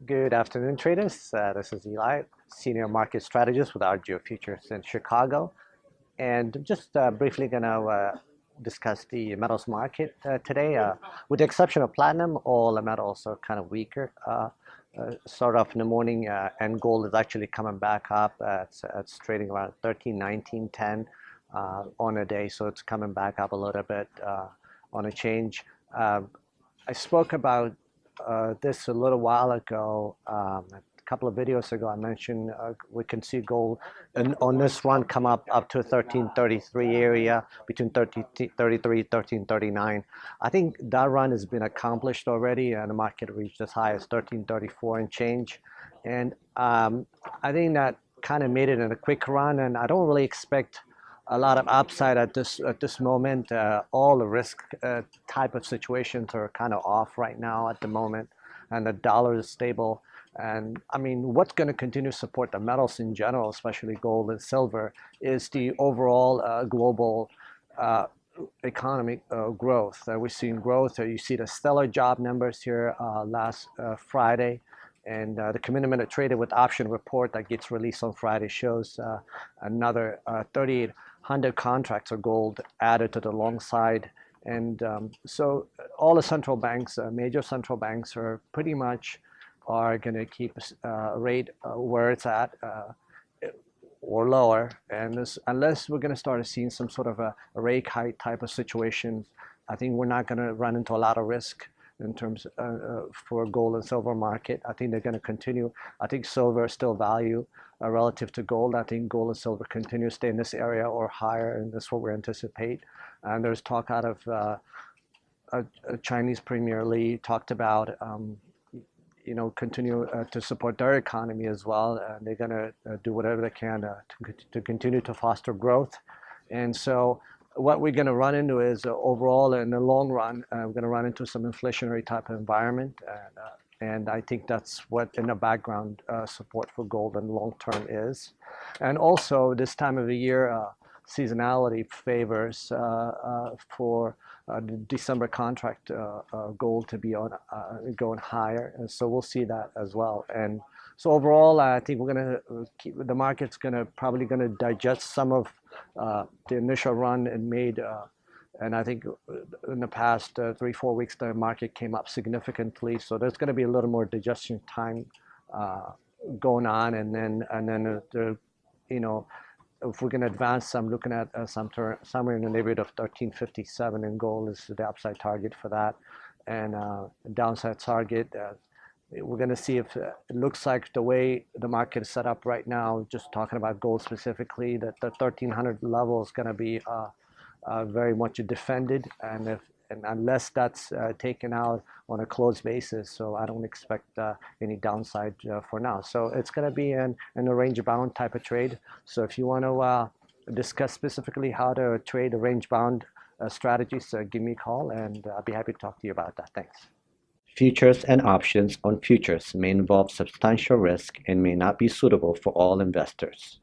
Good afternoon, traders. This is Eli, Senior Market Strategist with R.J.O. Futures in Chicago. And just briefly going to discuss the metals market today. With the exception of platinum, all the metals are kind of weaker. Start off in the morning, and gold is actually coming back up. It's trading around 13, 19, 10 on a day, so it's coming back up a little bit on a change. I spoke about this a little while ago. A couple of videos ago, I mentioned we can see gold on this run come up to 1333 area between 1333 1339. I think that run has been accomplished already, and the market reached as high as 1334 and change. And I think that kind of made it in a quick run, and I don't really expect a lot of upside at this moment. All the risk type of situations are kind of off right now at the moment, and the dollar is stable. And I mean, what's going to continue to support the metals in general, especially gold and silver, is the overall global economic growth. We're seeing growth. You see the stellar job numbers here last Friday. And the commitment of traded with option report that gets released on Friday shows another 3,800 contracts of gold added to the long side. And so all the central banks, major central banks, are pretty much are going to keep rate where it's at or lower. And unless we're going to start seeing some sort of a rate hike type of situation, I think we're not going to run into a lot of risk in terms for gold and silver market. I think they're going to continue. I think silver is still value relative to gold. I think gold and silver continue to stay in this area or higher, and that's what we anticipate. And there's talk out of a Chinese Premier Li talked about continue to support their economy as well. They're going to do whatever they can to continue to foster growth. And so what we're going to run into is overall in the long run, we're going to run into some inflationary type of environment. And I think that's what in the background support for gold and long term is. And also this time of the year, seasonality favors for the December contract gold to be on going higher, and so we'll see that as well. And so overall, I think we're going to keep the market's probably going to digest some of the initial run and made. And I think in the past 3-4 weeks, the market came up significantly. So there's going to be a little more digestion time going on, and then if we're going to advance, I'm looking at somewhere in the neighborhood of 1357 in gold is the upside target for that, and downside target. We're going to see if it looks like the way the market is set up right now, just talking about gold specifically, that the 1300 level is going to be very much defended, and unless that's taken out on a closed basis, so I don't expect any downside for now. So it's going to be in a range-bound type of trade. So if you want to discuss specifically how to trade a range-bound strategies, give me a call, and I'll be happy to talk to you about that. Thanks. Futures and options on futures may involve substantial risk and may not be suitable for all investors.